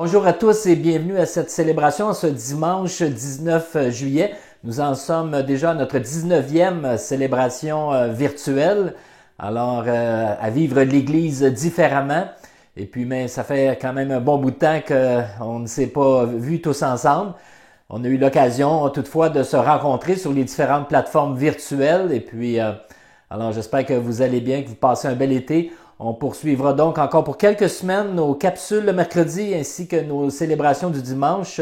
bonjour à tous et bienvenue à cette célébration ce dimanche 19 juillet. Nous en sommes déjà à notre 19e célébration virtuelle. Alors, à vivre l'Église différemment. Et puis, mais ça fait quand même un bon bout de temps qu'on ne s'est pas vus tous ensemble. On a eu l'occasion toutefois de se rencontrer sur les différentes plateformes virtuelles. Et puis, alors j'espère que vous allez bien, que vous passez un bel été. On poursuivra donc encore pour quelques semaines nos capsules le mercredi ainsi que nos célébrations du dimanche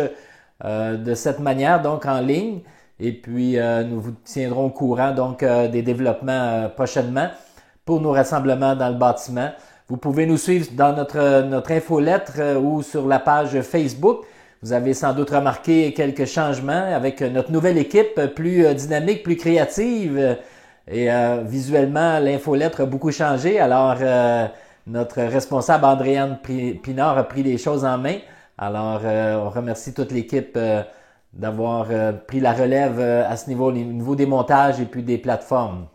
de cette manière, donc en ligne. Et puis, nous vous tiendrons au courant donc des développements prochainement pour nos rassemblements dans le bâtiment. Vous pouvez nous suivre dans notre infolettre ou sur la page Facebook. Vous avez sans doute remarqué quelques changements avec notre nouvelle équipe plus dynamique, plus créative. Et visuellement, l'infolettre a beaucoup changé. Alors, notre responsable Andréane Pinard a pris les choses en main. Alors, on remercie toute l'équipe d'avoir pris la relève à ce niveau, au niveau des montages et puis des plateformes.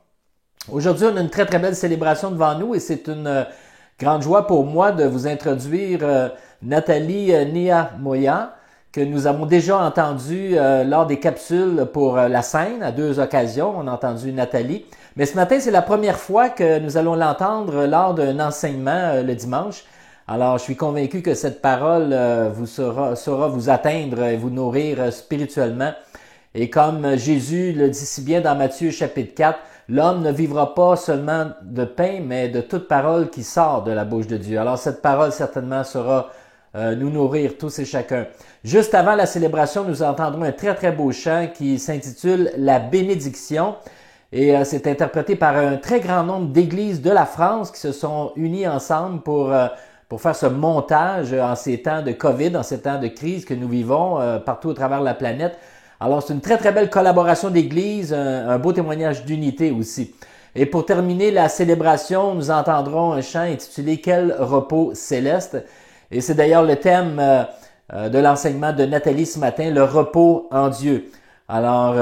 Aujourd'hui, on a une très très belle célébration devant nous et c'est une grande joie pour moi de vous introduire Nathalie Niamoya, que nous avons déjà entendu lors des capsules pour la scène à 2 occasions. On a entendu Nathalie. Mais ce matin, c'est la première fois que nous allons l'entendre lors d'un enseignement le dimanche. Alors, je suis convaincu que cette parole saura vous atteindre et vous nourrir spirituellement. Et comme Jésus le dit si bien dans Matthieu chapitre 4, l'homme ne vivra pas seulement de pain, mais de toute parole qui sort de la bouche de Dieu. Alors, cette parole certainement sera nous nourrir tous et chacun. Juste avant la célébration, nous entendrons un très très beau chant qui s'intitule « La bénédiction » et c'est interprété par un très grand nombre d'églises de la France qui se sont unies ensemble pour faire ce montage en ces temps de COVID, en ces temps de crise que nous vivons partout au travers de la planète. Alors c'est une très très belle collaboration d'églises, un beau témoignage d'unité aussi. Et pour terminer la célébration, nous entendrons un chant intitulé « Quel repos céleste ». Et c'est d'ailleurs le thème de l'enseignement de Nathalie ce matin, le repos en Dieu. Alors,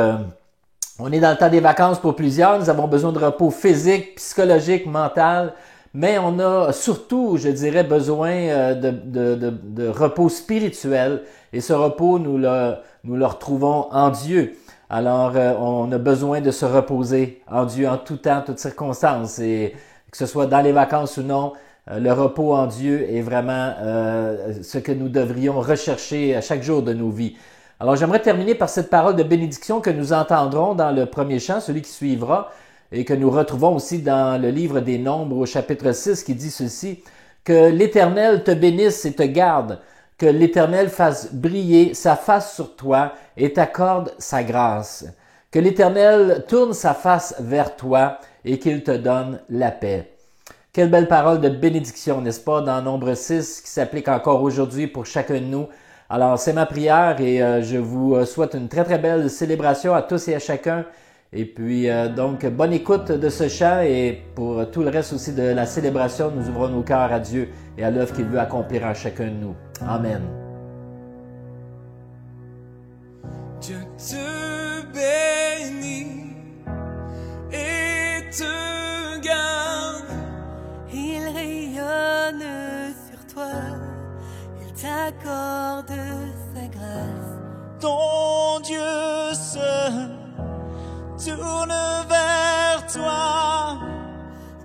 on est dans le temps des vacances pour plusieurs, nous avons besoin de repos physique, psychologique, mental, mais on a surtout, je dirais, besoin de repos spirituel. Et ce repos, nous le retrouvons en Dieu. Alors, on a besoin de se reposer en Dieu en tout temps, toutes circonstances, et que ce soit dans les vacances ou non. Le repos en Dieu est vraiment ce que nous devrions rechercher à chaque jour de nos vies. Alors j'aimerais terminer par cette parole de bénédiction que nous entendrons dans le premier chant, celui qui suivra, et que nous retrouvons aussi dans le livre des Nombres au chapitre 6 qui dit ceci, « Que l'Éternel te bénisse et te garde, que l'Éternel fasse briller sa face sur toi et t'accorde sa grâce. Que l'Éternel tourne sa face vers toi et qu'il te donne la paix. » Quelle belle parole de bénédiction, n'est-ce pas, dans Nombre 6 qui s'applique encore aujourd'hui pour chacun de nous. Alors, c'est ma prière et je vous souhaite une très très belle célébration à tous et à chacun. Et puis, donc, bonne écoute de ce chant et pour tout le reste aussi de la célébration, nous ouvrons nos cœurs à Dieu et à l'œuvre qu'il veut accomplir en chacun de nous. Amen. Dieu te bénit et te garde. Il rayonne sur toi, il t'accorde sa grâce. Ton Dieu seul tourne vers toi,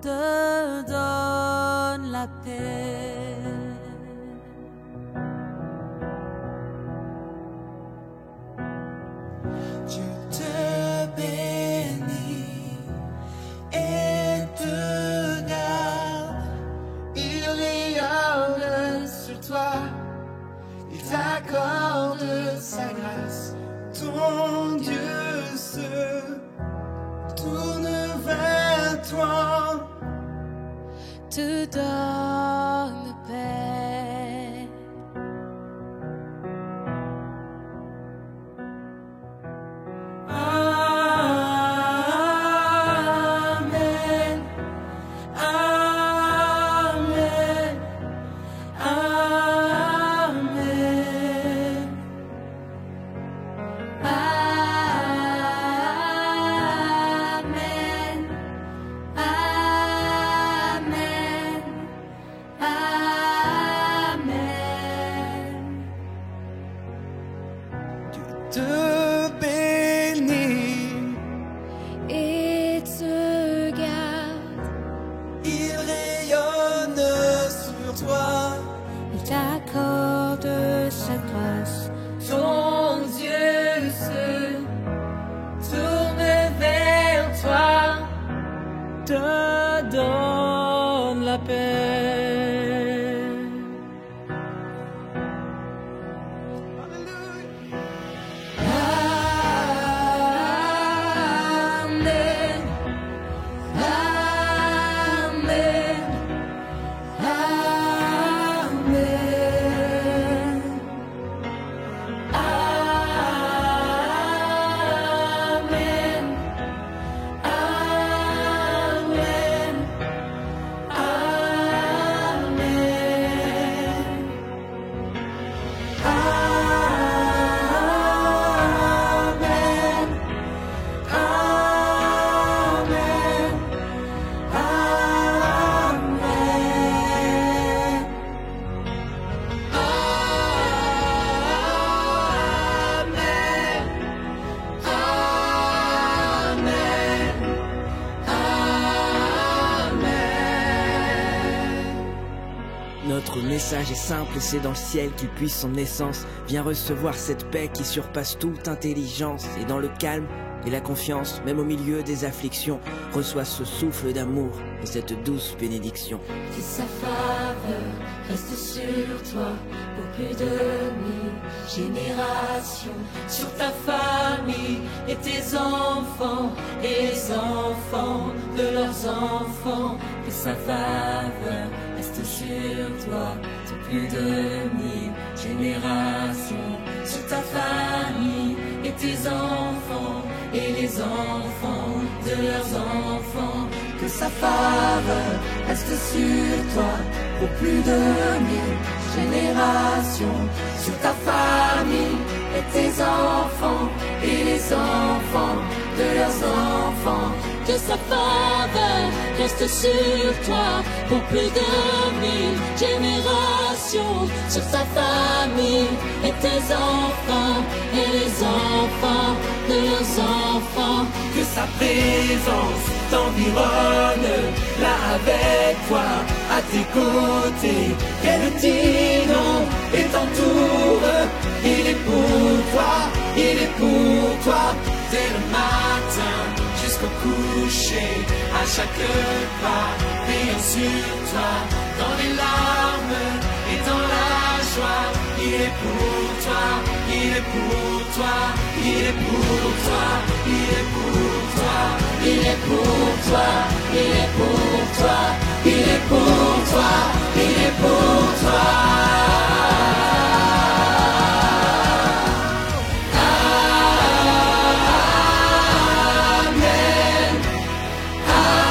Te donne la paix. Dieu te bénit et te garde. Il rayonne sur toi, il t'accorde sa grâce. Ton Dieu se tourne vers toi, Te donne paix. Amen, Amen, Amen. Amen. Amen. te donne la paix. Amen. Amen. Amen. Amen. Amen. Notre message est simple et c'est dans le ciel qu'il puise son essence. Viens recevoir cette paix qui surpasse toute intelligence. Et dans le calme et la confiance, même au milieu des afflictions, reçois ce souffle d'amour et cette douce bénédiction. Que sa faveur reste sur toi pour plus de 1000 générations, sur ta famille et tes enfants et les enfants de leurs enfants. Que sa faveur reste sur toi pour plus de 1000 générations, sur ta famille et tes enfants et les enfants de leurs enfants. Que sa faveur reste sur toi pour plus de 1000 générations, sur ta famille et tes enfants et les enfants de leurs enfants. Que sa faveur reste sur toi pour plus de 1000 générations, sur ta famille et tes enfants et les enfants de leurs enfants. Que sa présence t'environne, là avec toi, à tes côtés. Qu'elle t'inonde et t'entoure. Il est pour toi, il est pour toi. Dès le matin jusqu'au coucher, à chaque pas, veillant sur toi. Dans les larmes et dans la joie, il est pour toi, il est pour toi, il est pour toi, il est pour toi, Il est pour toi, il est pour toi, il est pour toi, il est pour toi. Amen. Amen.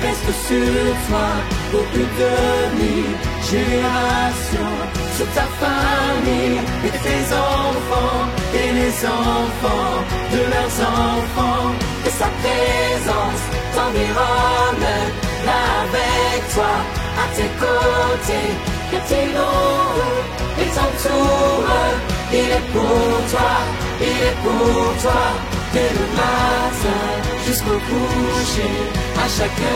Reste sur toi pour plus de 1000 générations, sur ta famille et tes enfants et les enfants de leurs enfants. Que sa présence t'environne, là avec toi, à tes côtés, que t'inonde et t'entoure. Il est pour toi, il est pour toi. Dès le matin jusqu'au coucher, à chaque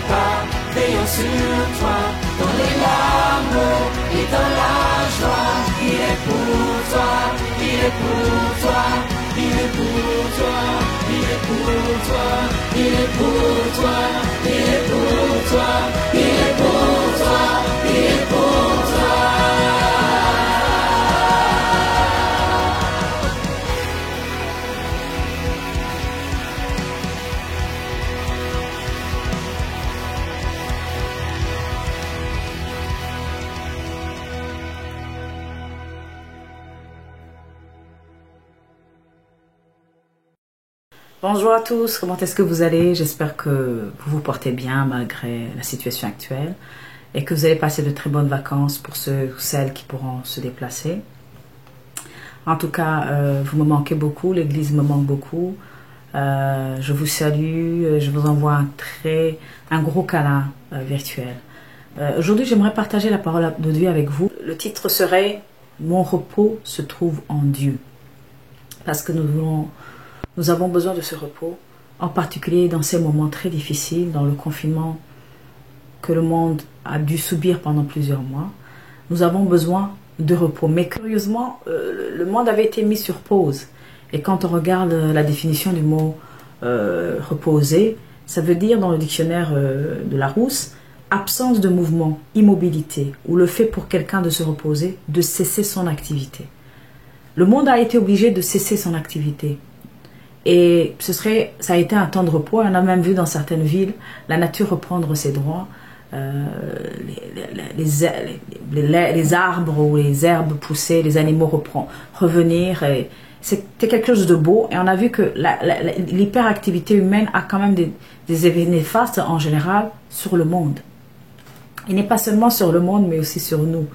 pas, veillant sur toi. Dans les larmes et dans la joie, il est pour toi, il est pour toi, il est pour toi, il est pour toi, il est pour toi, il est pour toi, il est pour toi, il est pour toi. Bonjour à tous, comment est-ce que vous allez? J'espère que vous vous portez bien malgré la situation actuelle et que vous allez passer de très bonnes vacances pour ceux ou celles qui pourront se déplacer. En tout cas, vous me manquez beaucoup, l'église me manque beaucoup. Je vous salue, je vous envoie un gros câlin virtuel. Aujourd'hui, j'aimerais partager la parole de Dieu avec vous. Le titre serait mon repos se trouve en Dieu. Parce que nous avons besoin de ce repos, en particulier dans ces moments très difficiles, dans le confinement que le monde a dû subir pendant plusieurs mois. Nous avons besoin de repos. Mais curieusement, le monde avait été mis sur pause. Et quand on regarde la définition du mot reposer, ça veut dire dans le dictionnaire de Larousse, absence de mouvement, immobilité, ou le fait pour quelqu'un de se reposer, de cesser son activité. Le monde a été obligé de cesser son activité. Et ça a été un temps de repos. On a même vu dans certaines villes la nature reprendre ses droits. Les arbres ou les herbes pousser, les animaux revenir. C'était quelque chose de beau. Et on a vu que l'hyperactivité humaine a quand même des effets néfastes en général sur le monde. Il n'est pas seulement sur le monde, mais aussi sur nous.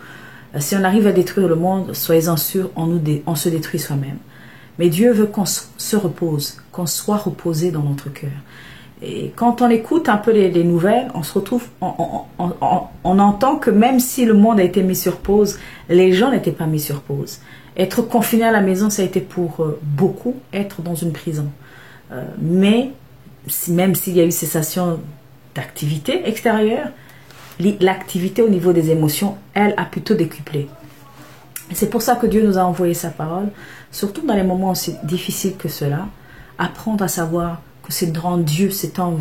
Si on arrive à détruire le monde, soyez-en sûrs, on se détruit soi-même. Mais Dieu veut qu'on se repose, qu'on soit reposé dans notre cœur. Et quand on écoute un peu les nouvelles, on se retrouve, on entend que même si le monde a été mis sur pause, les gens n'étaient pas mis sur pause. Être confiné à la maison, ça a été pour beaucoup être dans une prison. Mais même s'il y a eu cessation d'activité extérieure, l'activité au niveau des émotions, elle, a plutôt décuplé. Et c'est pour ça que Dieu nous a envoyé sa parole, surtout dans les moments aussi difficiles que cela, apprendre à savoir que c'est dans Dieu, c'est dans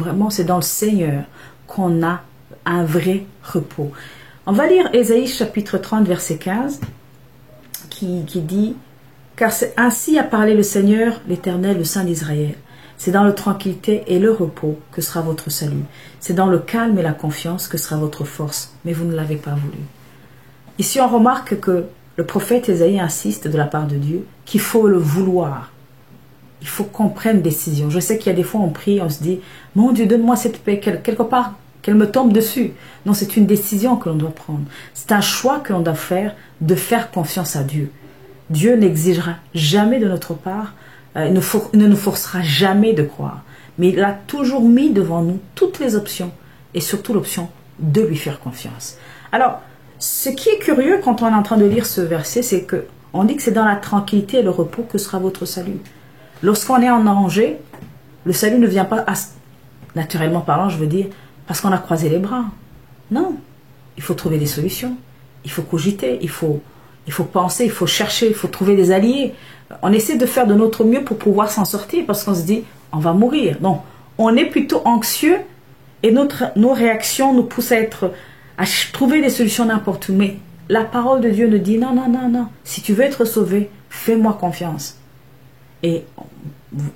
le Seigneur qu'on a un vrai repos. On va lire Ésaïe chapitre 30, verset 15, qui dit « Car ainsi a parlé le Seigneur, l'Éternel, le Saint d'Israël. C'est dans la tranquillité et le repos que sera votre salut. C'est dans le calme et la confiance que sera votre force, mais vous ne l'avez pas voulu. » Ici, on remarque que le prophète Ésaïe insiste de la part de Dieu qu'il faut le vouloir. Il faut qu'on prenne décision. Je sais qu'il y a des fois on prie, on se dit « Mon Dieu, donne-moi cette paix, quelque part, qu'elle me tombe dessus. » Non, c'est une décision que l'on doit prendre. C'est un choix que l'on doit faire, de faire confiance à Dieu. Dieu n'exigera jamais de notre part, il ne nous forcera jamais de croire. Mais il a toujours mis devant nous toutes les options, et surtout l'option de lui faire confiance. Alors, ce qui est curieux quand on est en train de lire ce verset, c'est qu'on dit que c'est dans la tranquillité et le repos que sera votre salut. Lorsqu'on est en danger, le salut ne vient pas, naturellement parlant, je veux dire, parce qu'on a croisé les bras. Non, il faut trouver des solutions, il faut cogiter, il faut penser, il faut chercher, il faut trouver des alliés. On essaie de faire de notre mieux pour pouvoir s'en sortir, parce qu'on se dit, on va mourir. Non, on est plutôt anxieux et nos réactions nous poussent à trouver des solutions n'importe où. Mais la parole de Dieu nous dit, non, non, non, non, si tu veux être sauvé, fais-moi confiance. Et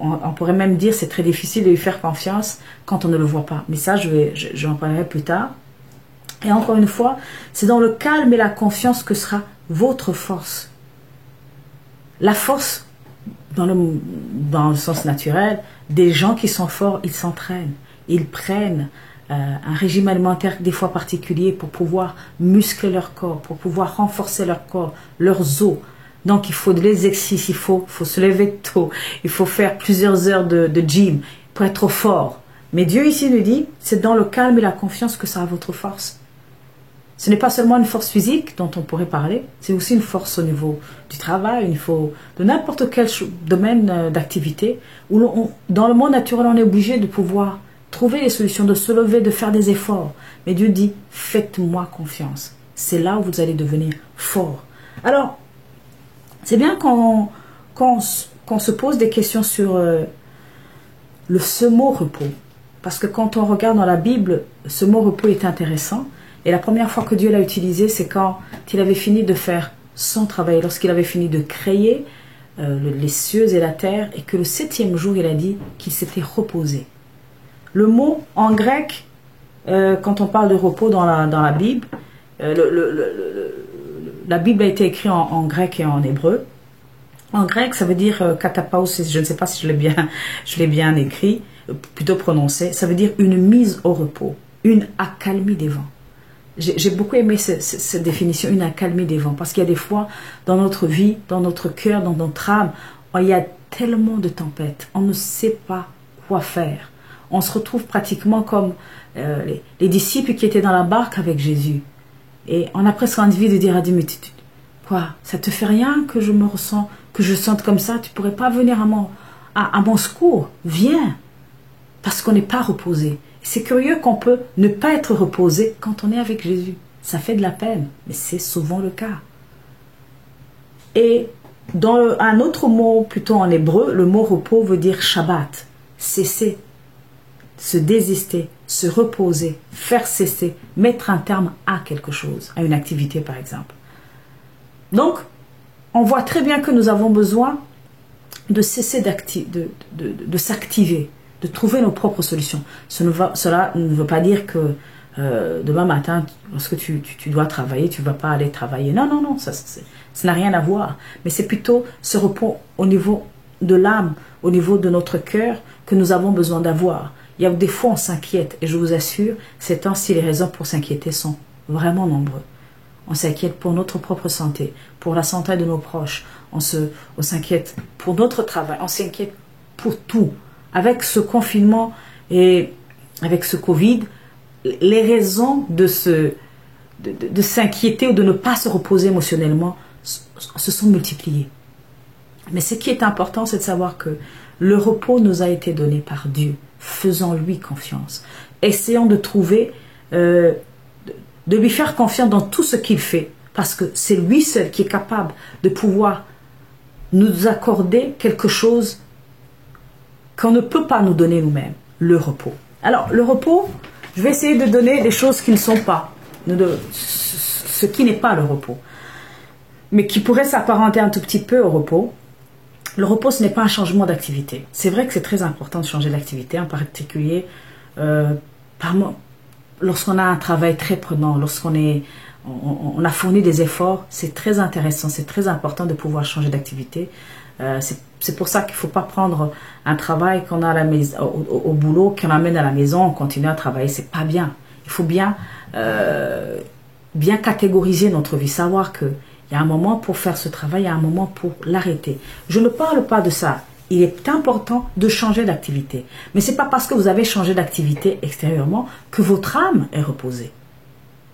on pourrait même dire c'est très difficile de lui faire confiance quand on ne le voit pas. Mais ça, j'en parlerai plus tard. Et encore une fois, c'est dans le calme et la confiance que sera votre force. La force, dans le sens naturel, des gens qui sont forts, ils s'entraînent. Ils prennent un régime alimentaire des fois particulier pour pouvoir muscler leur corps, pour pouvoir renforcer leur corps, leurs os. Donc il faut de l'exercice, il faut se lever tôt, il faut faire plusieurs heures de gym pour être fort. Mais Dieu ici nous dit, c'est dans le calme et la confiance que sera votre force. Ce n'est pas seulement une force physique dont on pourrait parler, c'est aussi une force au niveau du travail, il faut de n'importe quel domaine d'activité où dans le monde naturel on est obligé de pouvoir trouver des solutions, de se lever, de faire des efforts. Mais Dieu dit, faites-moi confiance. C'est là où vous allez devenir fort. Alors, c'est bien qu'on se pose des questions sur ce mot repos. Parce que quand on regarde dans la Bible, ce mot repos est intéressant. Et la première fois que Dieu l'a utilisé, c'est quand il avait fini de faire son travail, lorsqu'il avait fini de créer les cieux et la terre, et que le 7e jour, il a dit qu'il s'était reposé. Le mot en grec, quand on parle de repos dans la Bible, la Bible a été écrite en grec et en hébreu. En grec, ça veut dire katapaos, je ne sais pas si je l'ai bien écrit, plutôt prononcé, ça veut dire une mise au repos, une accalmie des vents. J'ai beaucoup aimé cette définition, une accalmie des vents, parce qu'il y a des fois, dans notre vie, dans notre cœur, dans notre âme, il y a tellement de tempêtes, on ne sait pas quoi faire. On se retrouve pratiquement comme les disciples qui étaient dans la barque avec Jésus. Et on a presque envie de dire à Dieu, mais Quoi? Ça te fait rien que je me ressens, que je sente comme ça? Tu pourrais pas venir à mon secours? Viens. Parce qu'on n'est pas reposé. C'est curieux qu'on peut ne pas être reposé quand on est avec Jésus. Ça fait de la peine, mais c'est souvent le cas. Et dans un autre mot, plutôt en hébreu, le mot repos veut dire Shabbat, cesser, se désister, se reposer, faire cesser, mettre un terme à quelque chose, à une activité par exemple. Donc, on voit très bien que nous avons besoin de cesser de s'activer, de trouver nos propres solutions. Cela ne veut pas dire que demain matin, lorsque tu dois travailler, tu ne vas pas aller travailler. Non, non, non, ça n'a rien à voir. Mais c'est plutôt ce repos au niveau de l'âme, au niveau de notre cœur que nous avons besoin d'avoir. Il y a des fois on s'inquiète et je vous assure, ces temps-ci les raisons pour s'inquiéter sont vraiment nombreuses. On s'inquiète pour notre propre santé, pour la santé de nos proches. On s'inquiète pour notre travail, on s'inquiète pour tout. Avec ce confinement et avec ce Covid, les raisons de s'inquiéter ou de ne pas se reposer émotionnellement se sont multipliées. Mais ce qui est important, c'est de savoir que le repos nous a été donné par Dieu. Faisons-lui confiance. Essayons de trouver, de lui faire confiance dans tout ce qu'il fait. Parce que c'est lui seul qui est capable de pouvoir nous accorder quelque chose qu'on ne peut pas nous donner nous-mêmes. Le repos. Alors, le repos, je vais essayer de donner des choses qui ne sont pas, ce qui n'est pas le repos, mais qui pourrait s'apparenter un tout petit peu au repos. Le repos, ce n'est pas un changement d'activité. C'est vrai que c'est très important de changer d'activité, en particulier lorsqu'on a un travail très prenant, lorsqu'on a fourni des efforts, c'est très intéressant, c'est très important de pouvoir changer d'activité. C'est pour ça qu'il ne faut pas prendre un travail qu'on a à la maison, au boulot, qu'on amène à la maison, on continue à travailler, c'est pas bien. Il faut bien catégoriser notre vie, savoir qu'il y a un moment pour faire ce travail, il y a un moment pour l'arrêter. Je ne parle pas de ça. Il est important de changer d'activité. Mais ce n'est pas parce que vous avez changé d'activité extérieurement que votre âme est reposée.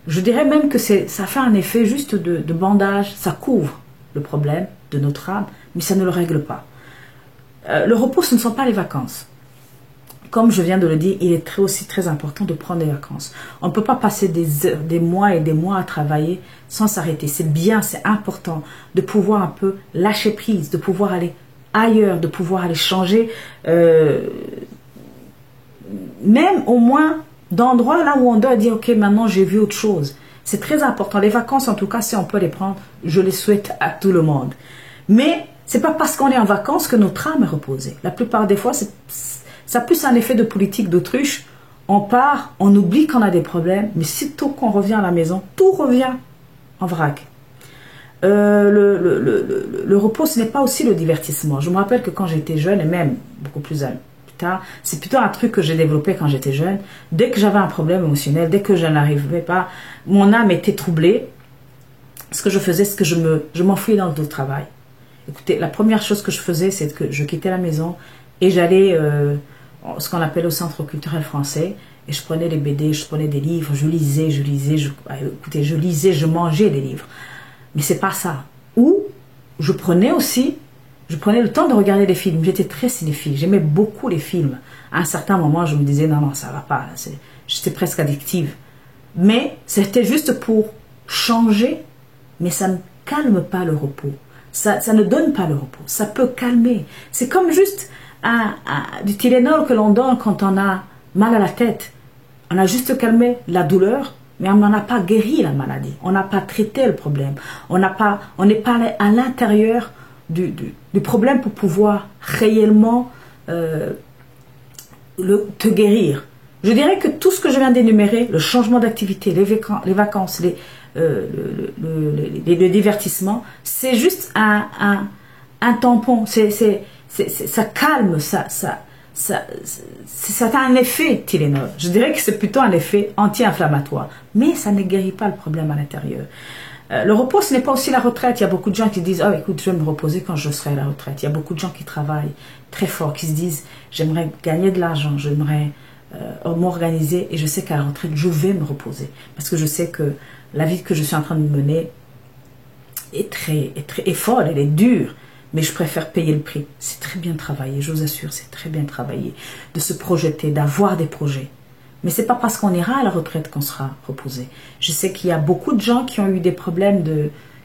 Je dirais même que ça fait un effet juste de bandage, ça couvre le problème de notre âme, mais ça ne le règle pas. Le repos, ce ne sont pas les vacances. Comme je viens de le dire, il est aussi très important de prendre des vacances. On ne peut pas passer des mois et des mois à travailler sans s'arrêter. C'est bien, c'est important de pouvoir un peu lâcher prise, de pouvoir aller ailleurs, de pouvoir aller changer, même au moins d'endroits là où on doit dire, ok, maintenant j'ai vu autre chose. C'est très important. Les vacances, en tout cas, si on peut les prendre, je les souhaite à tout le monde. Mais c'est pas parce qu'on est en vacances que notre âme est reposée. La plupart des fois, ça a plus un effet de politique d'autruche. On part, on oublie qu'on a des problèmes, mais sitôt qu'on revient à la maison, tout revient en vrac. Le repos, ce n'est pas aussi le divertissement. Je me rappelle que quand j'étais jeune, et même beaucoup plus tard, c'est plutôt un truc que j'ai développé quand j'étais jeune. Dès que j'avais un problème émotionnel, dès que je n'arrivais pas, mon âme était troublée. Ce que je faisais, c'est que je m'enfuyais dans le travail. Écoutez, la première chose que je faisais, c'est que je quittais la maison et j'allais ce qu'on appelle au Centre culturel français, et je prenais des BD, je prenais des livres, je lisais, je mangeais des livres. Mais c'est pas ça. Ou je prenais le temps de regarder des films. J'étais très cinéphile, j'aimais beaucoup les films. À un certain moment, je me disais non, ça va pas. J'étais presque addictive. Mais c'était juste pour changer, mais ça ne calme pas le repos. Ça ne donne pas le repos. Ça peut calmer. C'est comme juste du Tylenol que l'on donne quand on a mal à la tête. On a juste calmé la douleur, mais on n'en a pas guéri la maladie. On n'a pas traité le problème. On n'est pas allé à l'intérieur du problème pour pouvoir réellement te guérir. Je dirais que tout ce que je viens d'énumérer, le changement d'activité, les vacances, le divertissement, c'est juste un tampon. Ça calme, ça a un effet Tylenol. Je dirais que c'est plutôt un effet anti-inflammatoire, mais ça ne guérit pas le problème à l'intérieur. Le repos, ce n'est pas aussi la retraite. Il y a beaucoup de gens qui disent, oh écoute, je vais me reposer quand je serai à la retraite. Il y a beaucoup de gens qui travaillent très fort, qui se disent, j'aimerais gagner de l'argent, j'aimerais m'organiser, et je sais qu'à la retraite, je vais me reposer, parce que je sais que la vie que je suis en train de mener, est folle, elle est dure. Mais je préfère payer le prix. C'est très bien travaillé, je vous assure, c'est très bien travaillé. De se projeter, d'avoir des projets. Mais c'est pas parce qu'on ira à la retraite qu'on sera reposé. Je sais qu'il y a beaucoup de gens qui ont eu des problèmes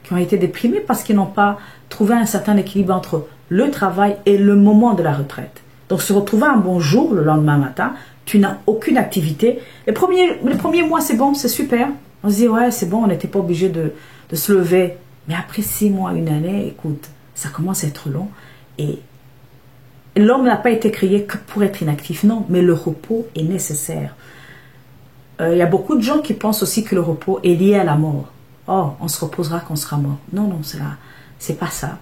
qui ont été déprimés parce qu'ils n'ont pas trouvé un certain équilibre entre le travail et le moment de la retraite. Donc se retrouver un bon jour le lendemain matin, tu n'as aucune activité. Les premiers mois, c'est bon, c'est super. On se dit, ouais, c'est bon, on n'était pas obligé de se lever. Mais après 6 mois, 1 année, écoute, ça commence à être long. Et l'homme n'a pas été créé que pour être inactif, non, mais le repos est nécessaire. Il y a beaucoup de gens qui pensent aussi que le repos est lié à la mort. Oh, on se reposera quand on sera mort. Non, c'est pas ça.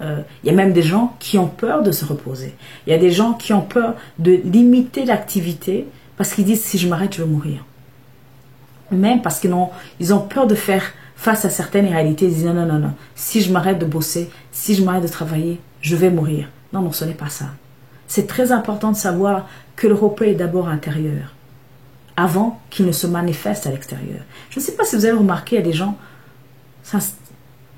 Il y a même des gens qui ont peur de se reposer. Il y a des gens qui ont peur de limiter l'activité parce qu'ils disent, si je m'arrête, je vais mourir. Même parce qu'ils ont peur de faire face à certaines réalités. Ils disent, non, si je m'arrête de bosser, si je m'arrête de travailler, je vais mourir. Non, ce n'est pas ça. C'est très important de savoir que le repos est d'abord intérieur, avant qu'il ne se manifeste à l'extérieur. Je ne sais pas si vous avez remarqué, il y a des gens,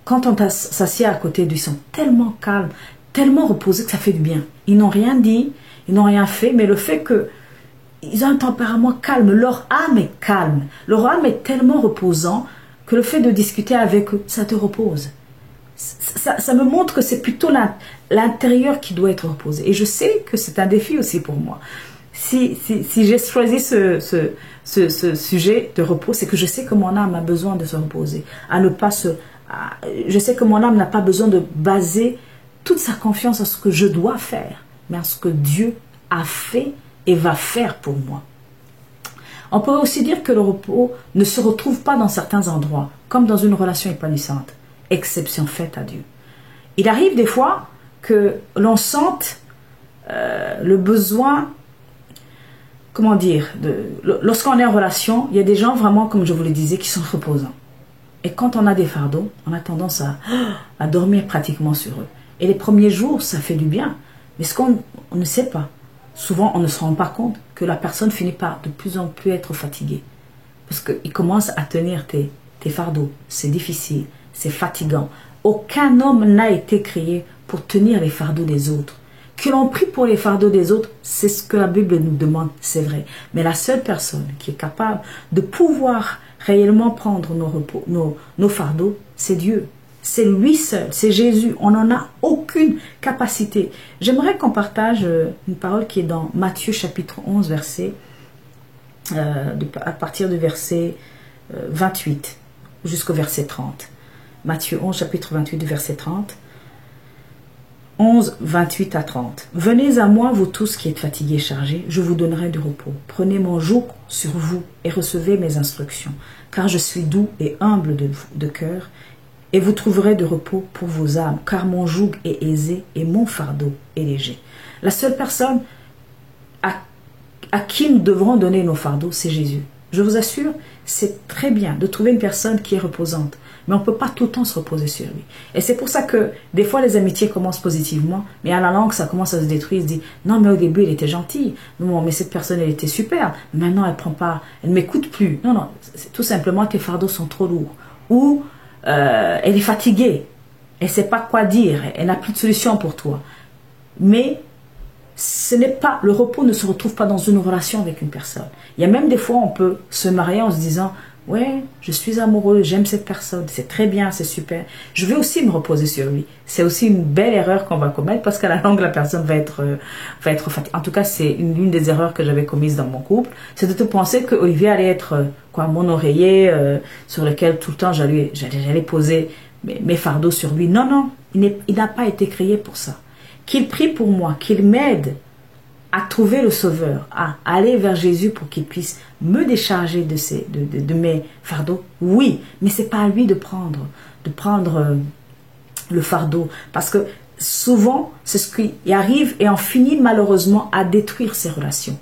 quand on s'assied à côté d'eux, ils sont tellement calmes, tellement reposés que ça fait du bien. Ils n'ont rien dit, ils n'ont rien fait, mais le fait qu'ils ont un tempérament calme, leur âme est calme, leur âme est tellement reposant que le fait de discuter avec eux, ça te repose. Ça me montre que c'est plutôt l'intérieur qui doit être reposé. Et je sais que c'est un défi aussi pour moi. Si j'ai choisi ce sujet de repos, c'est que je sais que mon âme a besoin de se reposer. Je sais que mon âme n'a pas besoin de baser toute sa confiance à ce que je dois faire, mais à ce que Dieu a fait et va faire pour moi. On pourrait aussi dire que le repos ne se retrouve pas dans certains endroits, comme dans une relation épanouissante, exception faite à Dieu. Il arrive des fois que l'on sente le besoin, comment dire, lorsqu'on est en relation, il y a des gens vraiment, comme je vous le disais, qui sont reposants. Et quand on a des fardeaux, on a tendance à dormir pratiquement sur eux. Et les premiers jours, ça fait du bien. Mais ce qu'on ne sait pas, souvent on ne se rend pas compte que la personne finit par de plus en plus être fatiguée. Parce qu'il commence à tenir tes fardeaux. C'est difficile, c'est fatigant. Aucun homme n'a été créé pour tenir les fardeaux des autres. Que l'on prie pour les fardeaux des autres, c'est ce que la Bible nous demande, c'est vrai. Mais la seule personne qui est capable de pouvoir réellement prendre nos fardeaux, c'est Dieu. C'est lui seul, c'est Jésus. On n'en a aucune capacité. J'aimerais qu'on partage une parole qui est dans Matthieu chapitre 11, à partir du verset 28 jusqu'au verset 30. Matthieu 11, chapitre 28, du verset 30. 11, 28 à 30. Venez à moi, vous tous qui êtes fatigués et chargés, je vous donnerai du repos. Prenez mon joug sur vous et recevez mes instructions, car je suis doux et humble de cœur, et vous trouverez du repos pour vos âmes, car mon joug est aisé et mon fardeau est léger. La seule personne à qui nous devrons donner nos fardeaux, c'est Jésus. Je vous assure, c'est très bien de trouver une personne qui est reposante, mais on ne peut pas tout le temps se reposer sur lui. Et c'est pour ça que des fois les amitiés commencent positivement, mais à la longue ça commence à se détruire. Il se dit, non mais au début il était gentil, non mais cette personne elle était super, maintenant elle ne m'écoute plus. Non, c'est tout simplement tes fardeaux sont trop lourds. Ou elle est fatiguée, elle ne sait pas quoi dire, elle n'a plus de solution pour toi. Mais le repos ne se retrouve pas dans une relation avec une personne. Il y a même des fois on peut se marier en se disant, ouais, je suis amoureux, j'aime cette personne, c'est très bien, c'est super. Je vais aussi me reposer sur lui. C'est aussi une belle erreur qu'on va commettre parce qu'à la longue, la personne va être fatiguée. En tout cas, c'est l'une des erreurs que j'avais commises dans mon couple. C'est de te penser que Olivier allait être mon oreiller sur lequel tout le temps j'allais poser mes fardeaux sur lui. Non, il n'a pas été créé pour ça. Qu'il prie pour moi, qu'il m'aide à trouver le Sauveur, à aller vers Jésus pour qu'il puisse me décharger de mes fardeaux. Oui, mais c'est pas à lui de prendre le fardeau. Parce que souvent, c'est ce qui arrive et on finit malheureusement à détruire ces relations.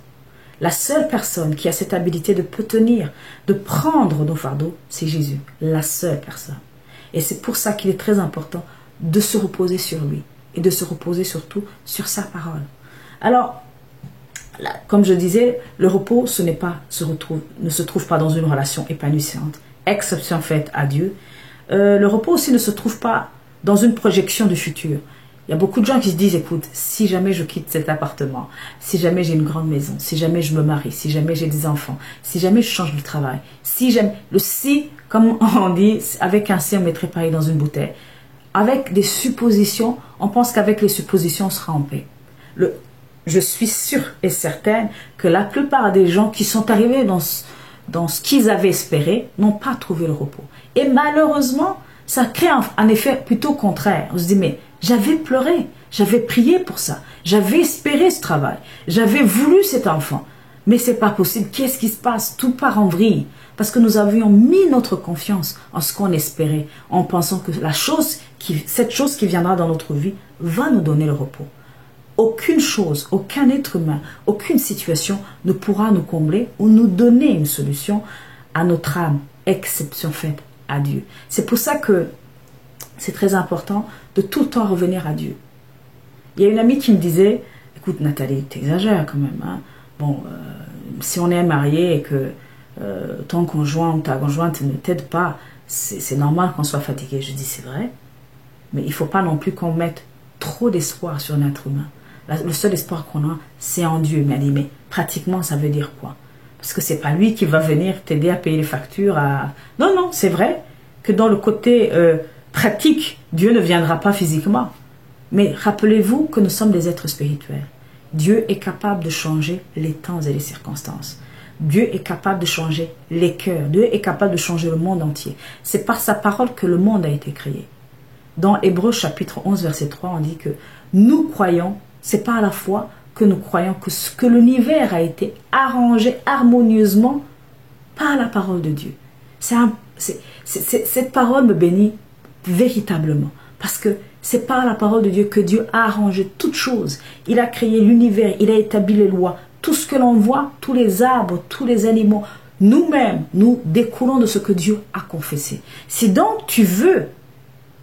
La seule personne qui a cette habilité de peut tenir, de prendre nos fardeaux, c'est Jésus. La seule personne. Et c'est pour ça qu'il est très important de se reposer sur lui et de se reposer surtout sur sa parole. Alors, comme je disais, le repos ne se trouve pas dans une relation épanouissante, exception faite à Dieu. le repos aussi ne se trouve pas dans une projection du futur. Il y a beaucoup de gens qui se disent, écoute, si jamais je quitte cet appartement, si jamais j'ai une grande maison, si jamais je me marie, si jamais j'ai des enfants, si jamais je change de travail, si jamais... Le si, comme on dit, avec un si, on mettrait pareil dans une bouteille. Avec des suppositions, on pense qu'avec les suppositions, on sera en paix. Je suis sûre et certaine que la plupart des gens qui sont arrivés dans ce qu'ils avaient espéré n'ont pas trouvé le repos. Et malheureusement, ça crée un effet plutôt contraire. On se dit, mais j'avais pleuré, j'avais prié pour ça, j'avais espéré ce travail, j'avais voulu cet enfant. Mais c'est pas possible. Qu'est-ce qui se passe? Tout part en vrille. Parce que nous avions mis notre confiance en ce qu'on espérait, en pensant que cette chose qui viendra dans notre vie va nous donner le repos. Aucune chose, aucun être humain, aucune situation ne pourra nous combler ou nous donner une solution à notre âme, exception faite à Dieu. C'est pour ça que c'est très important de tout le temps revenir à Dieu. Il y a une amie qui me disait, écoute Nathalie, t'exagères quand même. Hein? Bon, si on est marié et que ton conjoint ou ta conjointe ne t'aide pas, c'est normal qu'on soit fatigué. Je dis, c'est vrai, mais il ne faut pas non plus qu'on mette trop d'espoir sur un être humain. Le seul espoir qu'on a, c'est en Dieu. Mais elle dit, mais pratiquement, ça veut dire quoi? Parce que c'est pas lui qui va venir t'aider à payer les factures. Non, non, c'est vrai que dans le côté pratique, Dieu ne viendra pas physiquement. Mais rappelez-vous que nous sommes des êtres spirituels. Dieu est capable de changer les temps et les circonstances. Dieu est capable de changer les cœurs. Dieu est capable de changer le monde entier. C'est par sa parole que le monde a été créé. Dans Hébreux chapitre 11, verset 3, on dit que nous croyons, c'est par la foi que nous croyons que l'univers a été arrangé harmonieusement par la parole de Dieu. Cette parole me bénit véritablement. Parce que c'est par la parole de Dieu que Dieu a arrangé toutes choses. Il a créé l'univers, il a établi les lois. Tout ce que l'on voit, tous les arbres, tous les animaux, nous-mêmes, nous découlons de ce que Dieu a confessé. Si donc tu veux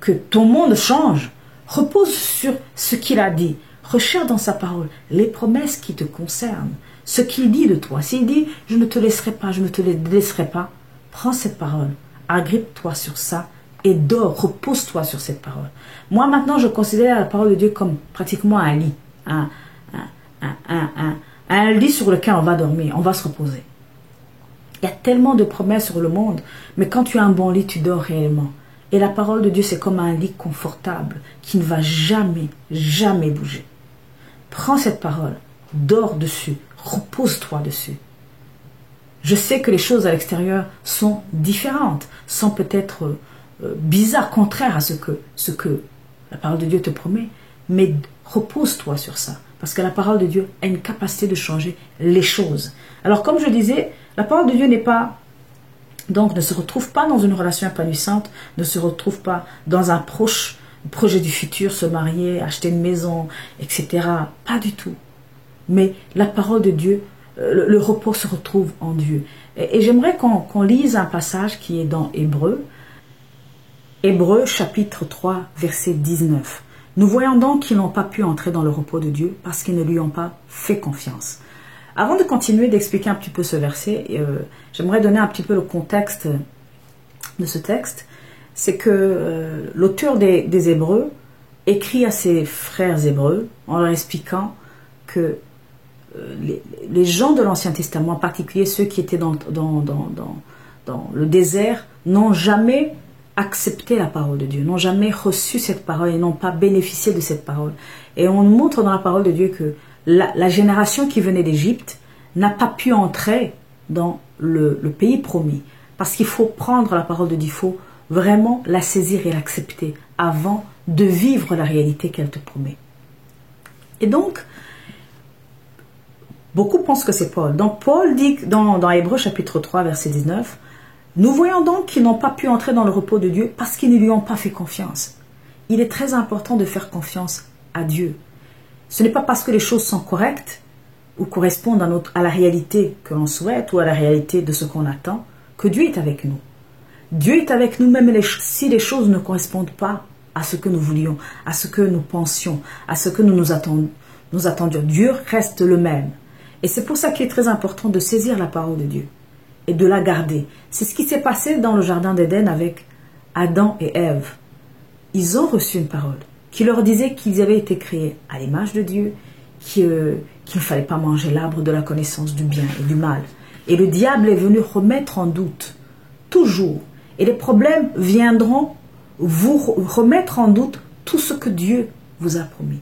que ton monde change, repose sur ce qu'il a dit. Recherche dans sa parole les promesses qui te concernent, ce qu'il dit de toi. S'il dit, je ne te laisserai pas, je ne te laisserai pas, prends cette parole, agrippe-toi sur ça et dors, repose-toi sur cette parole. Moi maintenant, je considère la parole de Dieu comme pratiquement un lit, un lit sur lequel on va dormir, on va se reposer. Il y a tellement de promesses sur le monde, mais quand tu as un bon lit, tu dors réellement. Et la parole de Dieu, c'est comme un lit confortable qui ne va jamais, jamais bouger. Prends cette parole, dors dessus, repose-toi dessus. Je sais que les choses à l'extérieur sont différentes, sont peut-être bizarres, contraires à ce que la parole de Dieu te promet, mais repose-toi sur ça, parce que la parole de Dieu a une capacité de changer les choses. Alors comme je disais, la parole de Dieu ne se retrouve pas dans une relation épanouissante, ne se retrouve pas dans un projet du futur, se marier, acheter une maison, etc. Pas du tout. Mais la parole de Dieu, le repos se retrouve en Dieu. Et j'aimerais qu'on lise un passage qui est dans Hébreux. Hébreux chapitre 3, verset 19. Nous voyons donc qu'ils n'ont pas pu entrer dans le repos de Dieu parce qu'ils ne lui ont pas fait confiance. Avant de continuer d'expliquer un petit peu ce verset, j'aimerais donner un petit peu le contexte de ce texte. C'est que l'auteur des Hébreux écrit à ses frères hébreux en leur expliquant que les gens de l'Ancien Testament, en particulier ceux qui étaient dans le désert, n'ont jamais accepté la parole de Dieu, n'ont jamais reçu cette parole et n'ont pas bénéficié de cette parole. Et on montre dans la parole de Dieu que la génération qui venait d'Égypte n'a pas pu entrer dans le pays promis. Parce qu'il faut prendre la parole de Dieu, il faut vraiment la saisir et l'accepter avant de vivre la réalité qu'elle te promet. Et donc, beaucoup pensent que c'est Paul. Donc Paul dit dans Hébreux chapitre 3, verset 19, « Nous voyons donc qu'ils n'ont pas pu entrer dans le repos de Dieu parce qu'ils ne lui ont pas fait confiance. » Il est très important de faire confiance à Dieu. Ce n'est pas parce que les choses sont correctes ou correspondent à la réalité que l'on souhaite ou à la réalité de ce qu'on attend que Dieu est avec nous. Dieu est avec nous même si les choses ne correspondent pas à ce que nous voulions, à ce que nous pensions, à ce que nous attendions. Dieu reste le même. Et c'est pour ça qu'il est très important de saisir la parole de Dieu et de la garder. C'est ce qui s'est passé dans le jardin d'Éden avec Adam et Ève, ils ont reçu une parole qui leur disait qu'ils avaient été créés à l'image de Dieu, qu'il ne fallait pas manger l'arbre de la connaissance du bien et du mal. Et le diable est venu remettre en doute, toujours. Et les problèmes viendront vous remettre en doute tout ce que Dieu vous a promis.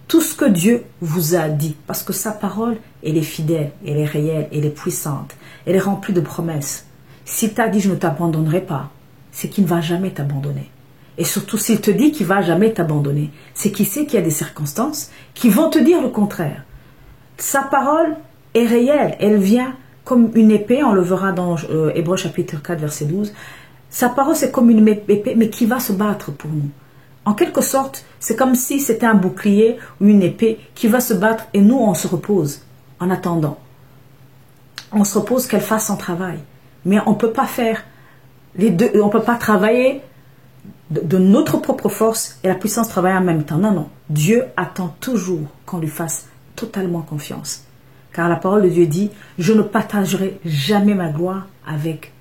Tout ce que Dieu vous a dit. Parce que sa parole, elle est fidèle, elle est réelle, elle est puissante. Elle est remplie de promesses. S'il t'a dit je ne t'abandonnerai pas, c'est qu'il ne va jamais t'abandonner. Et surtout s'il te dit qu'il ne va jamais t'abandonner, c'est qu'il sait qu'il y a des circonstances qui vont te dire le contraire. Sa parole est réelle, elle vient comme une épée, on le verra dans Hébreux chapitre 4 verset 12. Sa parole c'est comme une épée mais qui va se battre pour nous. En quelque sorte, c'est comme si c'était un bouclier ou une épée qui va se battre et nous on se repose en attendant. On se repose qu'elle fasse son travail. Mais on ne peut pas faire les deux, on ne peut pas travailler de notre propre force et la puissance travailler en même temps. Non, non. Dieu attend toujours qu'on lui fasse totalement confiance. Car la parole de Dieu dit, je ne partagerai jamais ma gloire avec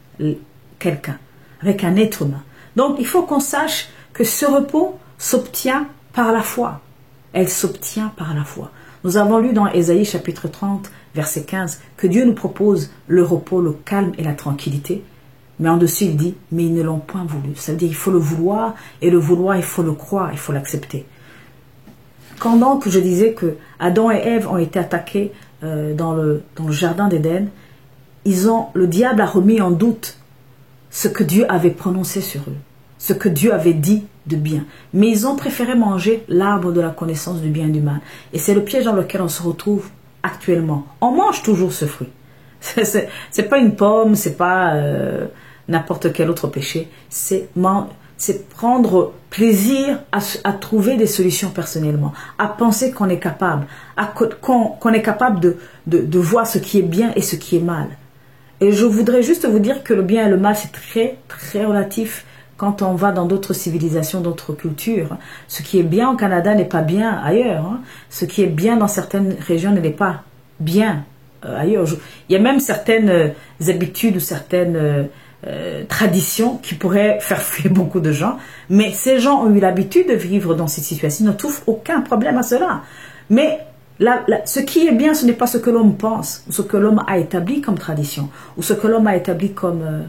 quelqu'un, avec un être humain. Donc, il faut qu'on sache que ce repos s'obtient par la foi. Elle s'obtient par la foi. Nous avons lu dans Ésaïe chapitre 30, verset 15, que Dieu nous propose le repos, le calme et la tranquillité. Mais en dessus, il dit, mais ils ne l'ont point voulu. Ça veut dire qu'il faut le vouloir, et le vouloir, il faut le croire, il faut l'accepter. Quand donc je disais que Adam et Ève ont été attaqués dans le jardin d'Éden, le diable a remis en doute ce que Dieu avait prononcé sur eux, ce que Dieu avait dit de bien. Mais ils ont préféré manger l'arbre de la connaissance du bien et du mal. Et c'est le piège dans lequel on se retrouve actuellement. On mange toujours ce fruit. C'est pas une pomme, c'est pas n'importe quel autre péché. C'est prendre plaisir à trouver des solutions personnellement, à penser qu'on est capable, qu'on est capable de voir ce qui est bien et ce qui est mal. Et je voudrais juste vous dire que le bien et le mal, c'est très, très relatif quand on va dans d'autres civilisations, d'autres cultures. Ce qui est bien au Canada n'est pas bien ailleurs. Ce qui est bien dans certaines régions n'est pas bien ailleurs. Il y a même certaines habitudes ou certaines traditions qui pourraient faire fuir beaucoup de gens. Mais ces gens ont eu l'habitude de vivre dans cette situation. Ils ne trouvent aucun problème à cela. Mais ce qui est bien, ce n'est pas ce que l'homme pense, ou ce que l'homme a établi comme tradition, ou ce que l'homme a établi comme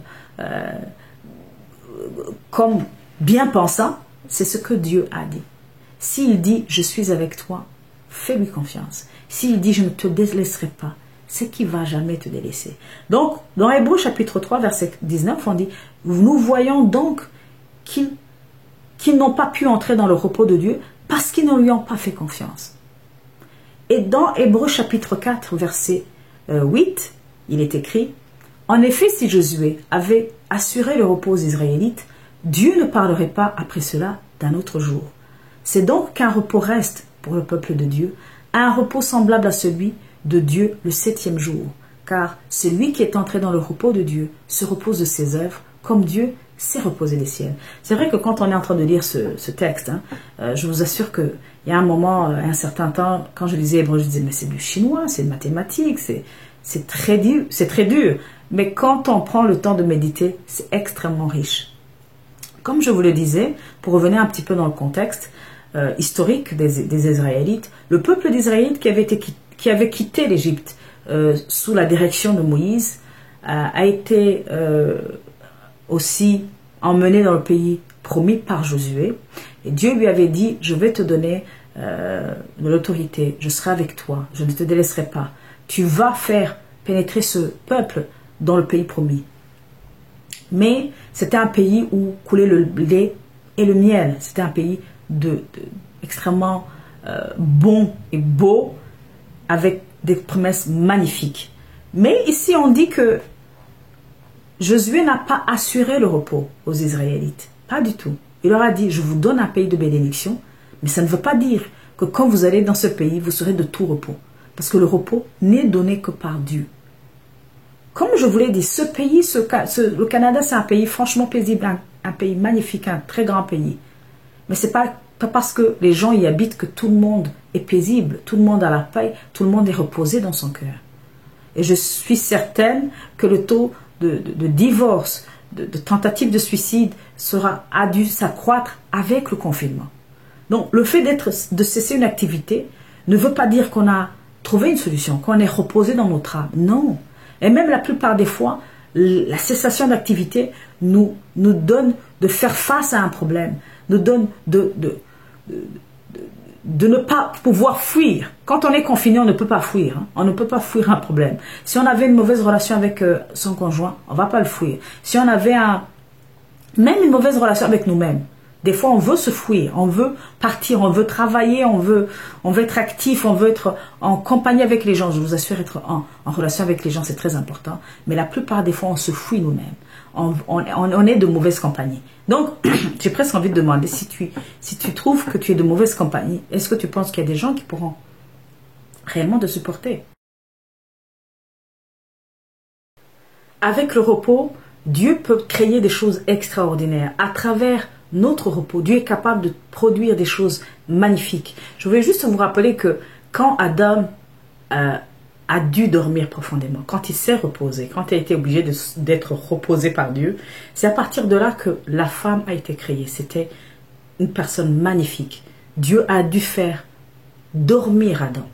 bien pensant, c'est ce que Dieu a dit. S'il dit, je suis avec toi, fais-lui confiance. S'il dit, je ne te délaisserai pas, c'est qu'il ne va jamais te délaisser. Donc, dans Hébreux chapitre 3, verset 19, on dit, nous voyons donc qu'ils n'ont pas pu entrer dans le repos de Dieu parce qu'ils ne lui ont pas fait confiance. Et dans Hébreux chapitre 4, verset 8, il est écrit, en effet, si Josué avait assuré le repos aux Israélites, Dieu ne parlerait pas après cela d'un autre jour. C'est donc qu'un repos reste pour le peuple de Dieu, un repos semblable à celui de Dieu le 7e jour. Car celui qui est entré dans le repos de Dieu se repose de ses œuvres, comme Dieu s'est reposé des siennes. C'est vrai que quand on est en train de lire ce texte, je vous assure qu'il y a un moment, un certain temps, quand je lisais Hébreu, je disais, mais c'est du chinois, c'est de mathématiques, c'est très dur. Mais quand on prend le temps de méditer, c'est extrêmement riche. Comme je vous le disais, pour revenir un petit peu dans le contexte historique des Israélites, le peuple d'Israël qui avait quitté l'Égypte sous la direction de Moïse a été aussi emmené dans le pays promis par Josué. Et Dieu lui avait dit, je vais te donner de l'autorité, je serai avec toi, je ne te délaisserai pas. Tu vas faire pénétrer ce peuple dans le pays promis. Mais c'était un pays où coulait le lait et le miel. C'était un pays extrêmement bon et beau, avec des promesses magnifiques. Mais ici on dit que Josué n'a pas assuré le repos aux Israélites. Pas du tout. Il leur a dit, je vous donne un pays de bénédiction, mais ça ne veut pas dire que quand vous allez dans ce pays, vous serez de tout repos. Parce que le repos n'est donné que par Dieu. Comme je vous l'ai dit, ce pays, le Canada, c'est un pays franchement paisible, un pays magnifique, un très grand pays. Mais ce n'est pas parce que les gens y habitent que tout le monde est paisible, tout le monde a la paix, tout le monde est reposé dans son cœur. Et je suis certaine que le taux de divorce, de tentatives de suicide a dû s'accroître avec le confinement. Donc, le fait de cesser une activité ne veut pas dire qu'on a trouvé une solution, qu'on est reposé dans notre âme. Non. Et même la plupart des fois, la cessation d'activité nous donne de faire face à un problème, nous donne de ne pas pouvoir fuir. Quand on est confiné, on ne peut pas fuir. Hein. On ne peut pas fuir un problème. Si on avait une mauvaise relation avec son conjoint, on ne va pas le fuir. Si on avait même une mauvaise relation avec nous-mêmes, des fois on veut se fuir, on veut partir, on veut travailler, on veut être actif, on veut être en compagnie avec les gens. Je vous assure, être en relation avec les gens, c'est très important. Mais la plupart des fois, on se fuit nous-mêmes. On est de mauvaise compagnie. Donc, j'ai presque envie de demander, si tu trouves que tu es de mauvaise compagnie, est-ce que tu penses qu'il y a des gens qui pourront réellement te supporter? Avec le repos, Dieu peut créer des choses extraordinaires. À travers notre repos, Dieu est capable de produire des choses magnifiques. Je voulais juste vous rappeler que quand Adam a dû dormir profondément, quand il s'est reposé, quand il a été obligé d'être reposé par Dieu, c'est à partir de là que la femme a été créée. C'était une personne magnifique. Dieu a dû faire dormir Adam.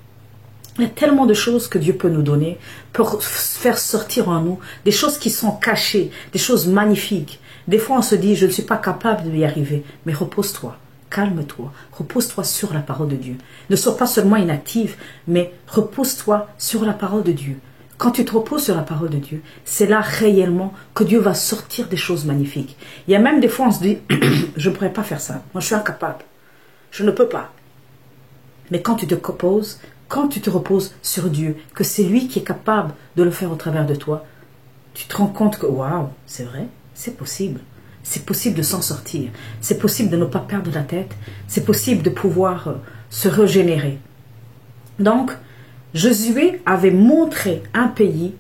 Il y a tellement de choses que Dieu peut nous donner pour faire sortir en nous des choses qui sont cachées, des choses magnifiques. Des fois, on se dit, je ne suis pas capable d'y arriver, mais repose-toi. Calme-toi, repose-toi sur la parole de Dieu. Ne sois pas seulement inactive, mais repose-toi sur la parole de Dieu. Quand tu te reposes sur la parole de Dieu, c'est là réellement que Dieu va sortir des choses magnifiques. Il y a même des fois, on se dit, je ne pourrais pas faire ça. Moi, je suis incapable. Je ne peux pas. Mais quand tu te reposes sur Dieu, que c'est lui qui est capable de le faire au travers de toi, tu te rends compte que, waouh, c'est vrai, c'est possible. C'est possible de s'en sortir. C'est possible de ne pas perdre la tête. C'est possible de pouvoir se régénérer. Donc, Josué avait montré un pays,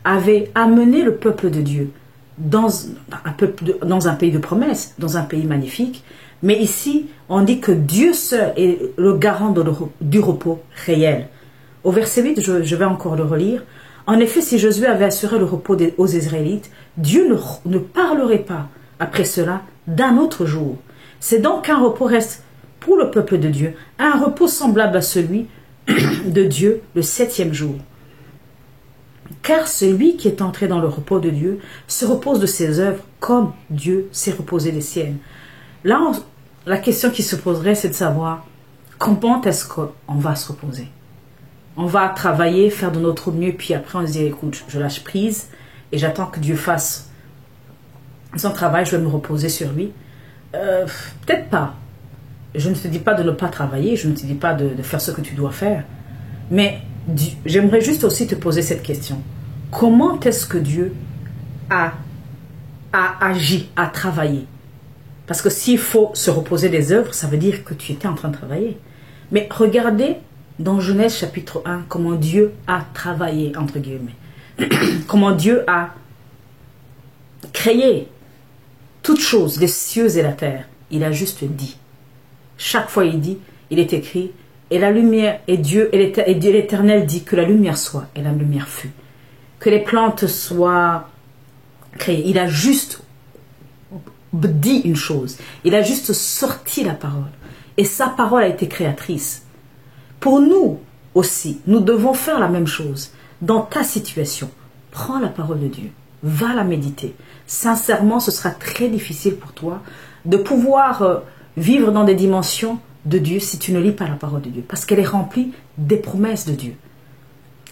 avait amené le peuple de Dieu dans un pays de promesses, dans un pays magnifique. Mais ici, on dit que Dieu seul est le garant du repos réel. Au verset 8, je vais encore le relire. En effet, si Josué avait assuré le repos aux Israélites, Dieu ne parlerait pas après cela d'un autre jour. C'est donc qu'un repos reste pour le peuple de Dieu, un repos semblable à celui de Dieu le 7e jour. Car celui qui est entré dans le repos de Dieu se repose de ses œuvres comme Dieu s'est reposé des siennes. Là, la question qui se poserait, c'est de savoir comment est-ce qu'on va se reposer. On va travailler, faire de notre mieux, puis après on se dit, écoute, je lâche prise et j'attends que Dieu fasse son travail, je vais me reposer sur lui. Peut-être pas. Je ne te dis pas de ne pas travailler, je ne te dis pas de faire ce que tu dois faire. Mais j'aimerais juste aussi te poser cette question. Comment est-ce que Dieu a agi, a travaillé? Parce que s'il faut se reposer des œuvres, ça veut dire que tu étais en train de travailler. Mais regardez dans Genèse chapitre 1, comment Dieu a travaillé, entre guillemets. Comment Dieu a créé toutes choses, les cieux et la terre. Il a juste dit. Chaque fois il dit, il est écrit, et la lumière, et Dieu, et l'Éternel dit que la lumière soit, et la lumière fut. Que les plantes soient créées. Il a juste dit une chose. Il a juste sorti la parole. Et sa parole a été créatrice. Pour nous aussi, nous devons faire la même chose. Dans ta situation, prends la parole de Dieu. Va la méditer. Sincèrement, ce sera très difficile pour toi de pouvoir vivre dans des dimensions de Dieu si tu ne lis pas la parole de Dieu. Parce qu'elle est remplie des promesses de Dieu.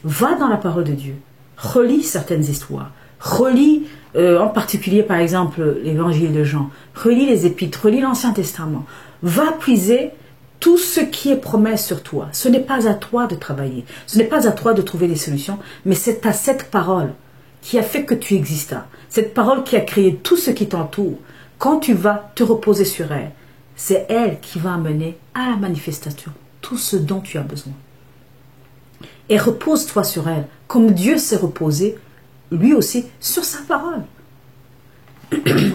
Va dans la parole de Dieu. Relis certaines histoires. Relis en particulier par exemple l'évangile de Jean. Relis les épîtres. Relis l'Ancien Testament. Va puiser tout ce qui est promesse sur toi. Ce n'est pas à toi de travailler. Ce n'est pas à toi de trouver des solutions. Mais c'est à cette parole qui a fait que tu existas. Cette parole qui a créé tout ce qui t'entoure. Quand tu vas te reposer sur elle, c'est elle qui va amener à la manifestation tout ce dont tu as besoin. Et repose-toi sur elle, comme Dieu s'est reposé, lui aussi, sur sa parole.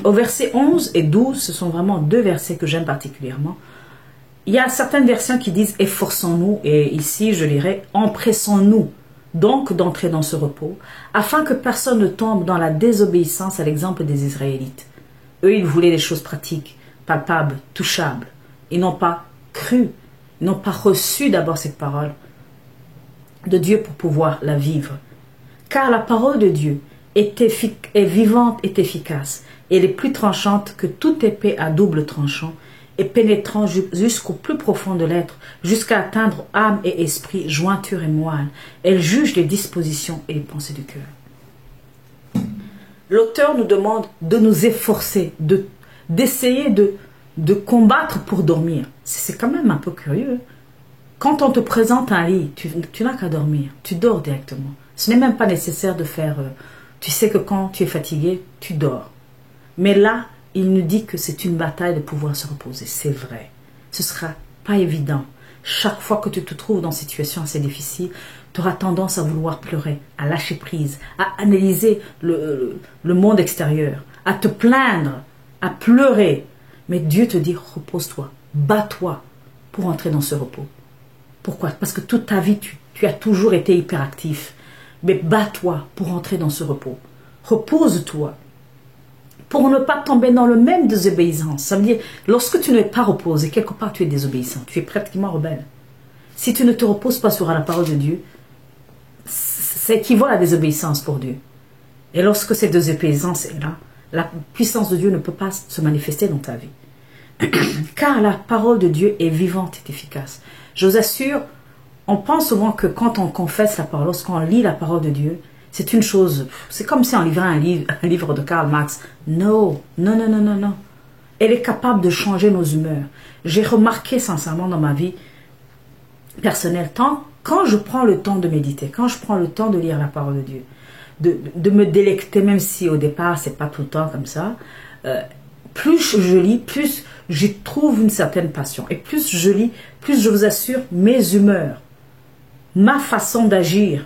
Au verset 11 et 12, ce sont vraiment deux versets que j'aime particulièrement. Il y a certaines versions qui disent « efforçons-nous » et ici je lirai « empressons-nous donc d'entrer dans ce repos, afin que personne ne tombe dans la désobéissance à l'exemple des Israélites. Eux, ils voulaient des choses pratiques, palpables, touchables. Ils n'ont pas cru, ils n'ont pas reçu d'abord cette parole de Dieu pour pouvoir la vivre. Car la parole de Dieu est vivante et efficace, et elle est plus tranchante que toute épée à double tranchant, et pénétrant jusqu'au plus profond de l'être, jusqu'à atteindre âme et esprit, jointure et moelle. Elle juge les dispositions et les pensées du cœur. L'auteur nous demande de nous efforcer, d'essayer de combattre pour dormir. C'est quand même un peu curieux. Quand on te présente un lit, tu n'as qu'à dormir. Tu dors directement. Ce n'est même pas nécessaire de faire... tu sais que quand tu es fatigué, tu dors. Mais là, il nous dit que c'est une bataille de pouvoir se reposer. C'est vrai. Ce ne sera pas évident. Chaque fois que tu te trouves dans une situation assez difficile, tu auras tendance à vouloir pleurer, à lâcher prise, à analyser le monde extérieur, à te plaindre, à pleurer. Mais Dieu te dit, repose-toi, bats-toi pour entrer dans ce repos. Pourquoi? Parce que toute ta vie, tu as toujours été hyperactif. Mais bats-toi pour entrer dans ce repos. Repose-toi pour ne pas tomber dans le même désobéissance. Ça veut dire, lorsque tu n'es pas reposé, quelque part tu es désobéissant, tu es pratiquement rebelle. Si tu ne te reposes pas sur la parole de Dieu, ça équivaut à la désobéissance pour Dieu. Et lorsque cette désobéissance est là, la puissance de Dieu ne peut pas se manifester dans ta vie. Car la parole de Dieu est vivante et efficace. Je vous assure, on pense souvent que quand on confesse la parole, lorsqu'on lit la parole de Dieu, c'est une chose, c'est comme si on livrait un livre de Karl Marx. Non. Elle est capable de changer nos humeurs. J'ai remarqué sincèrement dans ma vie personnelle, quand je prends le temps de méditer, quand je prends le temps de lire la parole de Dieu, de me délecter, même si au départ c'est pas tout le temps comme ça, plus je lis, plus j'y trouve une certaine passion. Et plus je lis, plus je vous assure, mes humeurs, ma façon d'agir,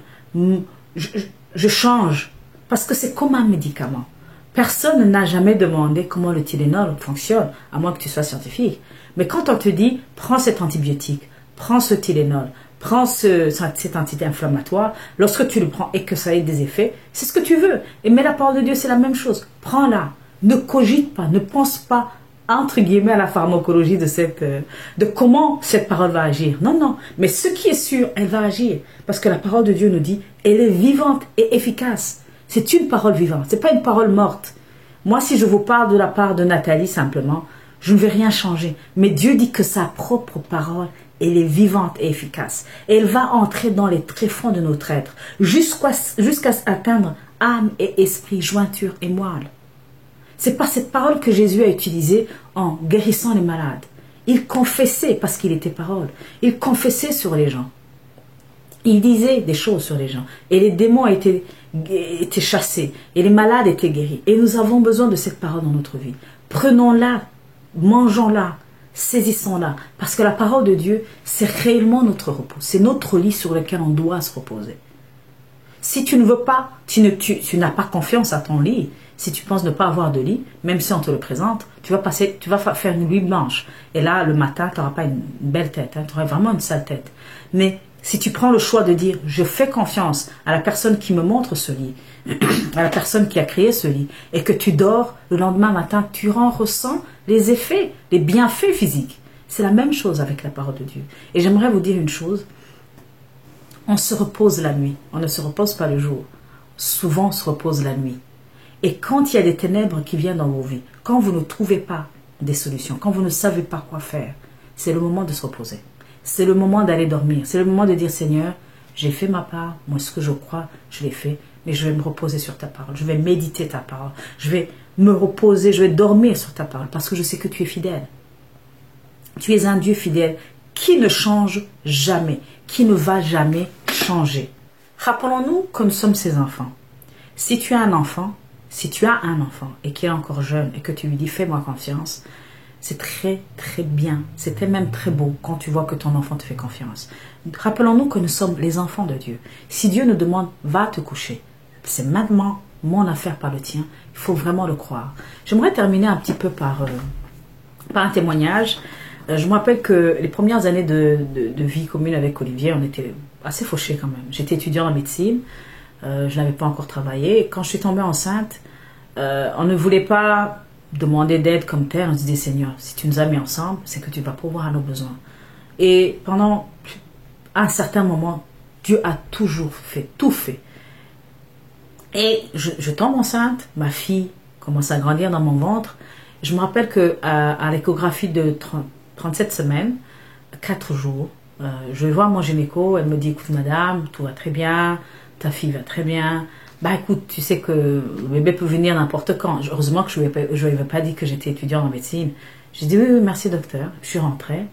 je change, parce que c'est comme un médicament. Personne n'a jamais demandé comment le Tylenol fonctionne, à moins que tu sois scientifique. Mais quand on te dit, prends cet antibiotique, prends ce Tylenol, prends cet anti-inflammatoire, lorsque tu le prends et que ça ait des effets, c'est ce que tu veux. Mais la parole de Dieu, c'est la même chose. Prends-la. Ne cogite pas, ne pense pas, entre guillemets, à la pharmacologie de comment cette parole va agir. Non. Mais ce qui est sûr, elle va agir. Parce que la parole de Dieu nous dit, elle est vivante et efficace. C'est une parole vivante, ce n'est pas une parole morte. Moi, si je vous parle de la part de Nathalie simplement, je ne vais rien changer. Mais Dieu dit que sa propre parole, elle est vivante et efficace. Et elle va entrer dans les tréfonds de notre être, jusqu'à atteindre âme et esprit, jointure et moelle. C'est pas cette parole que Jésus a utilisée en guérissant les malades. Il confessait, parce qu'il était parole, il confessait sur les gens. Il disait des choses sur les gens. Et les démons étaient chassés. Et les malades étaient guéris. Et nous avons besoin de cette parole dans notre vie. Prenons-la, mangeons-la, saisissons-la. Parce que la parole de Dieu, c'est réellement notre repos. C'est notre lit sur lequel on doit se reposer. Si tu ne veux pas, tu n'as pas confiance à ton lit. Si tu penses ne pas avoir de lit, même si on te le présente, tu vas faire une nuit blanche. Et là, le matin, tu n'auras pas une belle tête. Tu auras vraiment une sale tête. Mais si tu prends le choix de dire, je fais confiance à la personne qui me montre ce lit, à la personne qui a créé ce lit, et que tu dors, le lendemain matin, tu ressens les effets, les bienfaits physiques. C'est la même chose avec la parole de Dieu. Et j'aimerais vous dire une chose. On se repose la nuit. On ne se repose pas le jour. Souvent, on se repose la nuit. Et quand il y a des ténèbres qui viennent dans vos vies, quand vous ne trouvez pas des solutions, quand vous ne savez pas quoi faire, c'est le moment de se reposer. C'est le moment d'aller dormir. C'est le moment de dire, Seigneur, j'ai fait ma part. Moi, ce que je crois, je l'ai fait. Mais je vais me reposer sur ta parole. Je vais méditer ta parole. Je vais me reposer. Je vais dormir sur ta parole. Parce que je sais que tu es fidèle. Tu es un Dieu fidèle qui ne change jamais. Qui ne va jamais changer. Rappelons-nous que nous sommes ses enfants. Si tu as un enfant et qui est encore jeune et que tu lui dis, fais-moi confiance, c'est très très bien, c'était même très beau quand tu vois que ton enfant te fait confiance. Rappelons-nous que nous sommes les enfants de Dieu. Si Dieu nous demande, va te coucher, c'est maintenant mon affaire par le tien, il faut vraiment le croire. J'aimerais terminer un petit peu par un témoignage. Je me rappelle que les premières années de vie commune avec Olivier, on était assez fauchés quand même. J'étais étudiante en médecine, je n'avais pas encore travaillé. Et quand je suis tombée enceinte, on ne voulait pas demander d'aide comme tel. On se disait, Seigneur, si tu nous as mis ensemble, c'est que tu vas pourvoir à nos besoins. Et pendant un certain moment, Dieu a toujours fait, tout fait. Et je tombe enceinte, ma fille commence à grandir dans mon ventre. Je me rappelle qu'à l'échographie de 37 semaines, 4 jours, je vais voir mon gynéco, elle me dit, écoute madame, tout va très bien, ta fille va très bien. Bah écoute, tu sais que le bébé peut venir n'importe quand. Heureusement que je ne lui avais pas dit que j'étais étudiante en médecine. J'ai dit, oui, merci docteur. Je suis rentrée.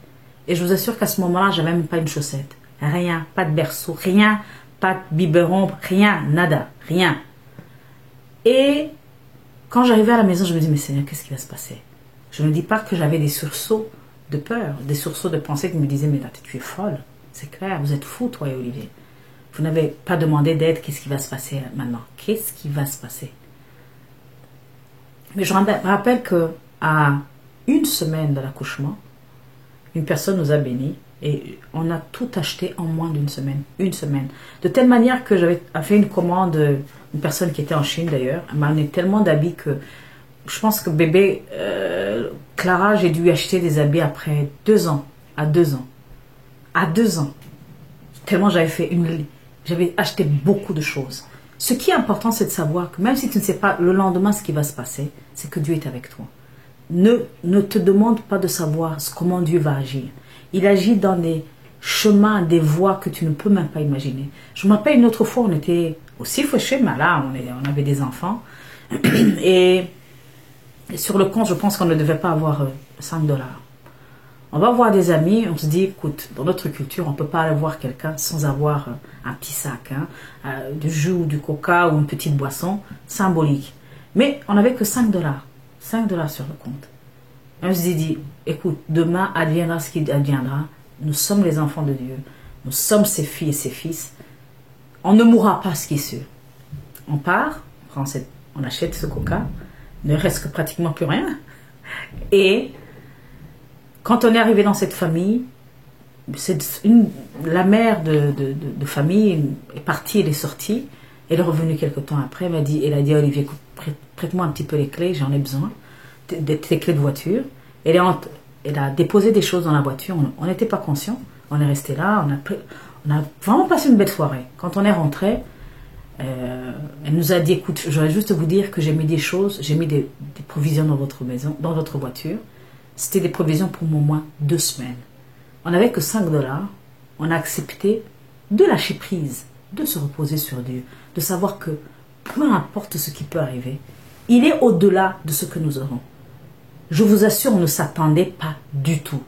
Et je vous assure qu'à ce moment-là, je n'avais même pas une chaussette. Rien, pas de berceau, rien, pas de biberon, rien, nada, rien. Et quand j'arrivais à la maison, je me dis, mais Seigneur, qu'est-ce qui va se passer? Je ne dis pas que j'avais des sursauts de peur, des sursauts de pensée qui me disaient, mais là, tu es folle, c'est clair, vous êtes fou, toi et Olivier. Vous n'avez pas demandé d'aide, qu'est-ce qui va se passer maintenant? Qu'est-ce qui va se passer? Mais je me rappelle qu'à une semaine de l'accouchement, une personne nous a bénis et on a tout acheté en moins d'une semaine. Une semaine. De telle manière que j'avais fait une commande, une personne qui était en Chine d'ailleurs, elle m'a amené tellement d'habits que je pense que bébé Clara, j'ai dû acheter des habits après 2 ans. À 2 ans. À 2 ans. Tellement j'avais acheté beaucoup de choses. Ce qui est important, c'est de savoir que même si tu ne sais pas le lendemain ce qui va se passer, c'est que Dieu est avec toi. Ne te demande pas de savoir comment Dieu va agir. Il agit dans des chemins, des voies que tu ne peux même pas imaginer. Je me rappelle une autre fois, on était aussi fauchés, mais là, on avait des enfants. Et sur le compte, je pense qu'on ne devait pas avoir 5 $. On va voir des amis, on se dit, écoute, dans notre culture, on ne peut pas aller voir quelqu'un sans avoir un petit sac, du jus ou du coca ou une petite boisson symbolique. Mais on n'avait que 5 $. 5 $ sur le compte. Et on se dit, écoute, demain adviendra ce qui adviendra. Nous sommes les enfants de Dieu. Nous sommes ses filles et ses fils. On ne mourra pas, ce qui est sûr. On part, on achète ce coca. Il ne reste que pratiquement plus rien. Et quand on est arrivé dans cette famille, la mère de famille est partie, elle est sortie. Elle est revenue quelque temps après. Elle a dit à Olivier, prête-moi un petit peu les clés, j'en ai besoin. Des clés de voiture. Elle a déposé des choses dans la voiture. On n'était pas conscients. On est resté là. On a vraiment passé une belle soirée. Quand on est rentré, elle nous a dit, écoute, je voudrais juste vous dire que j'ai mis des choses, j'ai mis des provisions dans votre maison, dans votre voiture. C'était des provisions pour au moins 2 semaines. On n'avait que 5 $. On a accepté de lâcher prise, de se reposer sur Dieu, de savoir que peu importe ce qui peut arriver, il est au-delà de ce que nous aurons. Je vous assure, on ne s'attendait pas du tout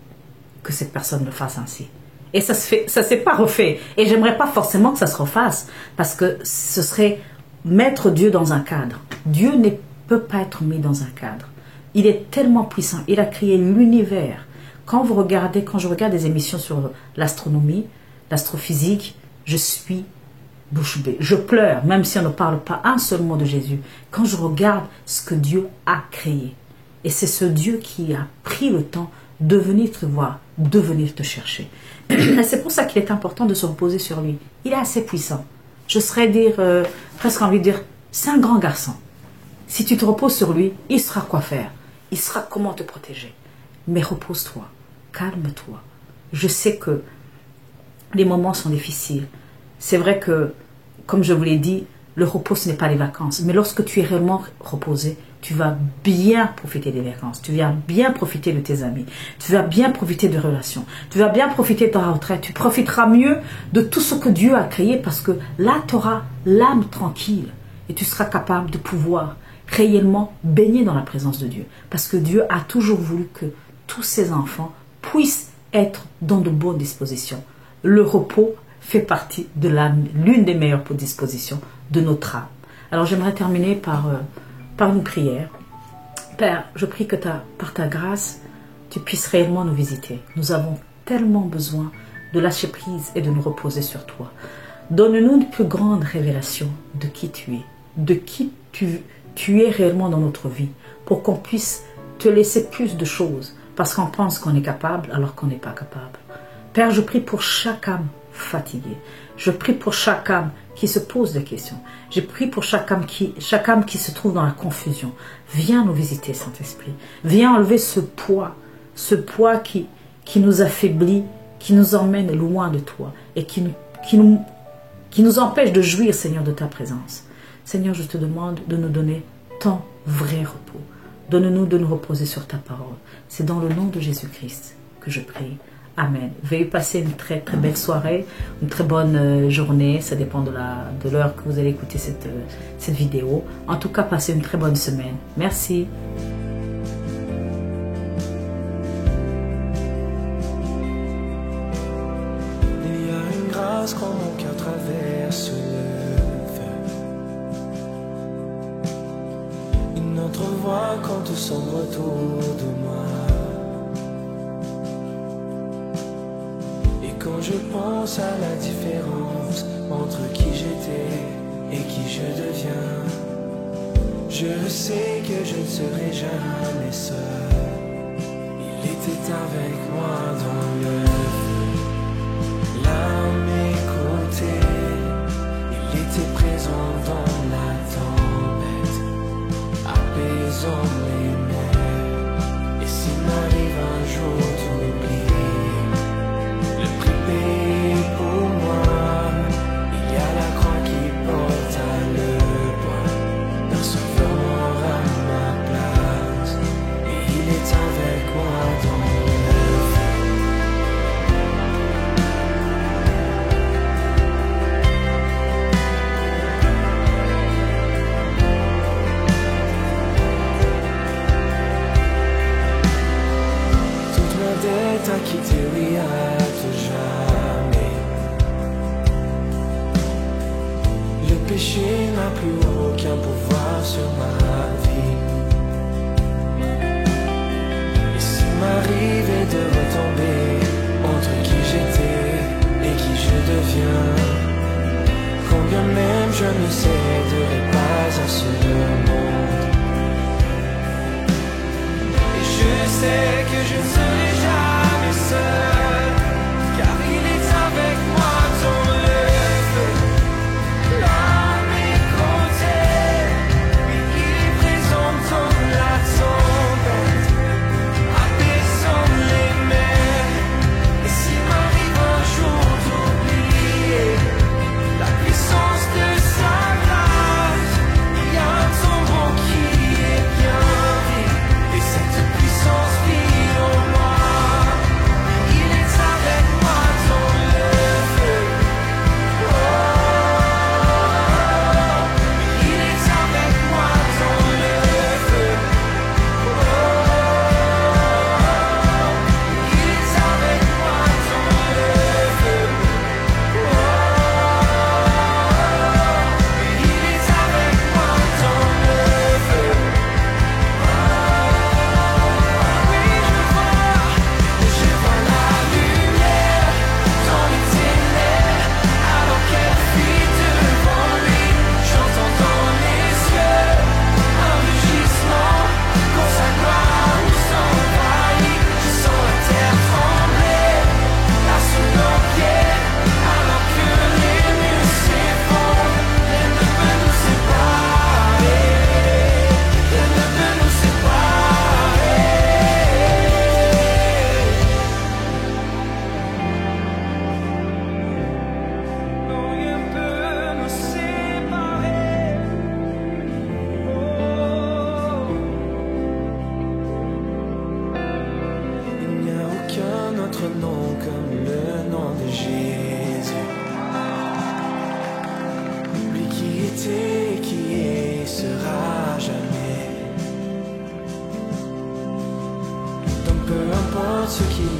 que cette personne le fasse ainsi. Et ça s'est pas refait. Et j'aimerais pas forcément que ça se refasse, parce que ce serait mettre Dieu dans un cadre. Dieu ne peut pas être mis dans un cadre. Il est tellement puissant. Il a créé l'univers. Quand je regarde des émissions sur l'astronomie, l'astrophysique, je suis bouche bée. Je pleure, même si on ne parle pas un seul mot de Jésus, quand je regarde ce que Dieu a créé. Et c'est ce Dieu qui a pris le temps de venir te voir, de venir te chercher. C'est pour ça qu'il est important de se reposer sur lui. Il est assez puissant. Je serais presque envie de dire, c'est un grand garçon. Si tu te reposes sur lui, il saura quoi faire. Il saura comment te protéger. Mais repose-toi, calme-toi. Je sais que les moments sont difficiles. C'est vrai que, comme je vous l'ai dit, le repos, ce n'est pas les vacances. Mais lorsque tu es réellement reposé, tu vas bien profiter des vacances. Tu vas bien profiter de tes amis. Tu vas bien profiter de relations. Tu vas bien profiter de ta retraite. Tu profiteras mieux de tout ce que Dieu a créé, parce que là, tu auras l'âme tranquille. Et tu seras capable de pouvoir réellement baigner dans la présence de Dieu. Parce que Dieu a toujours voulu que tous ses enfants puissent être dans de bonnes dispositions. Le repos fait partie de l'une des meilleures dispositions de notre âme. Alors j'aimerais terminer par une prière. Père, je prie que par ta grâce, tu puisses réellement nous visiter. Nous avons tellement besoin de lâcher prise et de nous reposer sur toi. Donne-nous une plus grande révélation de qui tu es, de qui tu es réellement dans notre vie, pour qu'on puisse te laisser plus de choses, parce qu'on pense qu'on est capable alors qu'on n'est pas capable. Père, je prie pour chaque âme fatiguée. Je prie pour chaque âme qui se pose des questions. Je prie pour chaque âme qui se trouve dans la confusion. Viens nous visiter, Saint-Esprit. Viens enlever ce poids qui nous affaiblit, qui nous emmène loin de toi et qui nous empêche de jouir, Seigneur, de ta présence. Seigneur, je te demande de nous donner ton vrai repos. Donne-nous de nous reposer sur ta parole. C'est dans le nom de Jésus-Christ que je prie. Amen. Veuillez passer une très très belle soirée, une très bonne journée. Ça dépend de l'heure que vous allez écouter cette vidéo. En tout cas, passez une très bonne semaine. Merci. Il y a une grâce quand mon cœur traverse le feu. Une autre voix quand tout sombre autour de moi. Quand je pense à la différence entre qui j'étais et qui je deviens, je sais que je ne serai jamais seul. Il était avec moi dans le feu, là à mes côtés. Il était présent dans la tempête, apaisant les mers. Et s'il m'arrive un jour d'oublier pour moi, il y a la croix qui porte à le poids d'un sauveur mort à ma place, et il est avec moi dans le feu. Toute ma dette a quitté, oui, à tout jamais. Le péché n'a plus aucun pouvoir sur ma vie. Et s'il m'arrivait de retomber entre qui j'étais et qui je deviens, quand bien même je ne céderai pas à ce monde. Et je sais que je ne serai jamais seul, car il est avec moi dans le feu. Là à mes côtés, oui, il est présent dans la tempête, apaisant les mers. Et s'il m'arrive un jour d'oublier la puissance de sa grâce, il y a un tombeau qui est bien vide, et cette puissance vit en moi. Il est avec moi dans le feu. Il est avec moi dans le feu. Il est avec moi dans le feu. Il est avec moi dans le feu. Oui, je vois la lumière dans les ténèbres, alors qu'elle fuit devant lui. J'entends dans les yeux un rugissement, quand sa gloire nous envahit. Je sens la terre trembler là sous nos pieds, alors que les murs s'effondrent. Rien ne peut nous séparer, rien ne peut nous séparer. Non, rien ne peut nous séparer. Il n'y a aucun autre nom comme le nom de Jésus. Lui qui était, qui est, sera jamais. Donc peu importe ce qu'il